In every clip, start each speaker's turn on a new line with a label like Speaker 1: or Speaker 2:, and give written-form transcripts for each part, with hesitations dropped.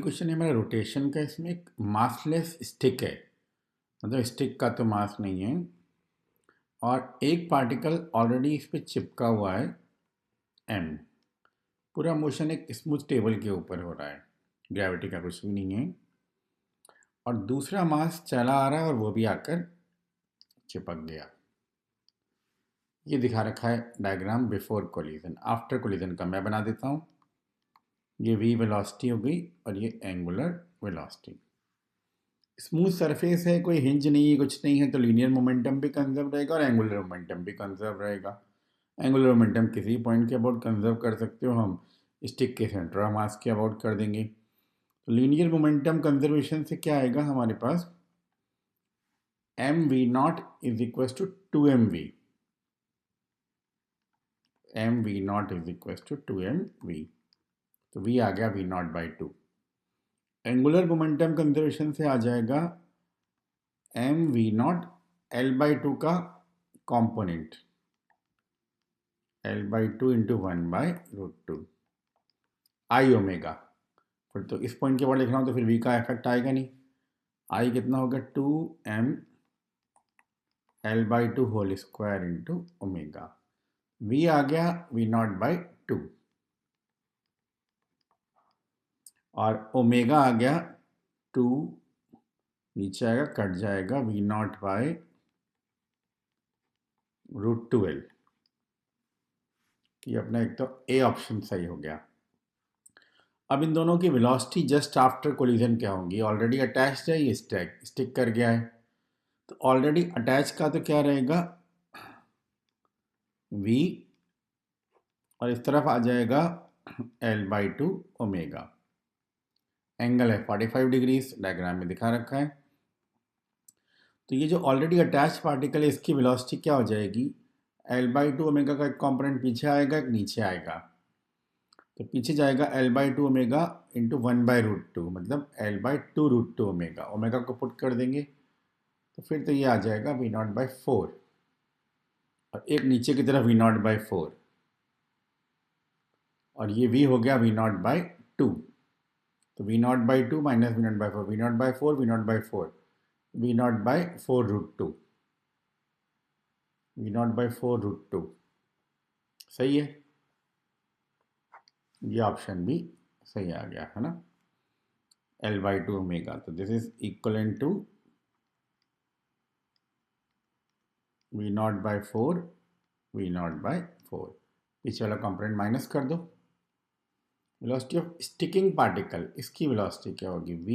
Speaker 1: Question है हमारा rotation का। इसमें एक मासलेस स्टिक है, मतलब स्टिक का तो मास नहीं है, और एक पार्टिकल ऑलरेडी इस पे चिपका हुआ है m। पूरा मोशन एक स्मूथ टेबल के ऊपर हो रहा है, ग्रेविटी का कुछ भी नहीं है, और दूसरा मास चला आ रहा है और वो भी आकर चिपक गया। ये दिखा रखा है diagram before collision. After collision का मैं बना देता हूँ। ये v वेलोसिटी हो गई और ये एंगुलर वेलोसिटी। स्मूथ सरफेस है, कोई हिंज नहीं है, कुछ नहीं है, तो लीनियर मोमेंटम भी कंजर्व रहेगा और एंगुलर मोमेंटम भी कंजर्व रहेगा। एंगुलर मोमेंटम किसी पॉइंट के अबाउट कंजर्व कर सकते हो, हम स्टिक के सेंटर ऑफ मास के अबाउट कर देंगे। तो लीनियर मोमेंटम कंजर्वेशन से क्या आएगा हमारे पास, m v naught is equal to 2mv। M v naught is equal to 2mv, तो v आ गया v naught by 2। Angular momentum conservation से आ जाएगा m v naught L by 2 का component, L by 2 into 1/√2 I omega. फिर तो इस पॉइंट के बाद लिखना हो तो फिर v का इफेक्ट आएगा नहीं। आई कितना होगा, 2m L by 2 whole square into omega. v आ गया v नॉट बाई 2 और ओमेगा आ गया 2, नीचे आएगा कट जाएगा v नॉट बाई √2l। ये अपना एक तो ए ऑप्शन सही हो गया। अब इन दोनों की वेलोसिटी जस्ट आफ्टर कोलिजन क्या होगी, ऑलरेडी अटैच्ड है, ये स्टिक कर गया है, तो ऑलरेडी अटैच का तो क्या रहेगा v, और इस तरफ आ जाएगा l बाई 2 ओमेगा। एंगल है 45 डिग्रीज, डायग्राम में दिखा रखा है। तो ये जो ऑलरेडी अटैच पार्टिकल है इसकी वेलोसिटी क्या हो जाएगी, l बाई 2 ओमेगा का एक कॉम्पोनेंट पीछे आएगा, एक नीचे आएगा, तो पीछे जाएगा l बाई 2 ओमेगा इंटू 1/√2, मतलब l बाई 2√2 ओमेगा। ओमेगा को पुट कर देंगे तो फिर तो ये आ जाएगा v नॉट बाई 4, और एक नीचे की तरफ v नॉट बाई 4, और ये v हो गया v नॉट बाई 2, तो v naught by 2 minus v naught by 4, v naught by 4, v naught by 4, v naught by 4√2, v naught by 4√2 सही है। ये ऑप्शन भी सही आ गया है ना, l बाई 2 ओमेगा। तो this is equivalent to v naught by 4, v naught by 4। पीछे वाला कंपोनेंट माइनस कर दो। वेलोसिटी ऑफ स्टिकिंग पार्टिकल, इसकी वेलोसिटी क्या होगी v,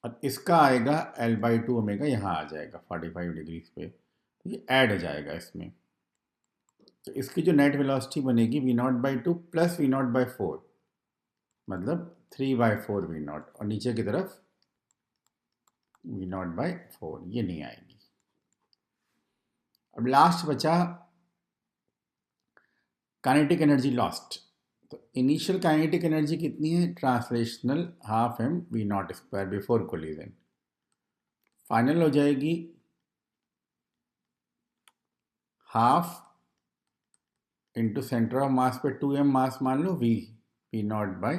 Speaker 1: और इसका आएगा l बाई 2 ओमेगा, यहाँ आ जाएगा 45 डिग्रीज पे, तो ये ऐड हो जाएगा इसमें। तो इसकी जो नेट वेलोसिटी बनेगी v naught by 2 plus v naught by 4, मतलब 3/4 v नॉट, और नीचे की तरफ v नॉट बाई 4, ये नहीं आएगी। अब लास्ट बचा काइनेटिक एनर्जी लॉस्ट। तो इनिशियल काइनेटिक एनर्जी कितनी है, translational half m v naught square before collision. Final हो जाएगी half into centre of mass पे 2m मास मान लो, v नॉट बाई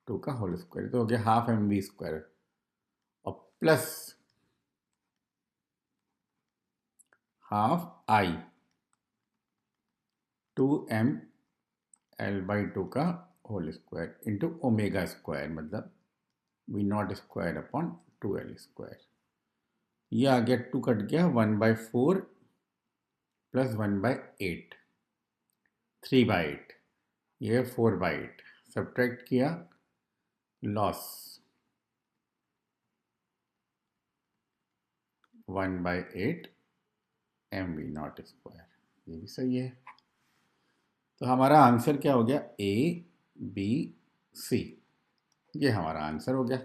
Speaker 1: 2 का होल स्क्वायर, तो हो गया हाफ mv स्क्वायर, और plus half i 2m l by 2 का whole square into omega square, मतलब v naught square upon 2l square. ये आ गया 2 कट गया 1/4 प्लस 1/8, 3/8, ये 4/8, सब्ट्रैक्ट किया, लॉस 1/8 mv नॉट स्क्वायर, ये भी सही है। तो हमारा आंसर क्या हो गया, A B C, ये हमारा आंसर हो गया।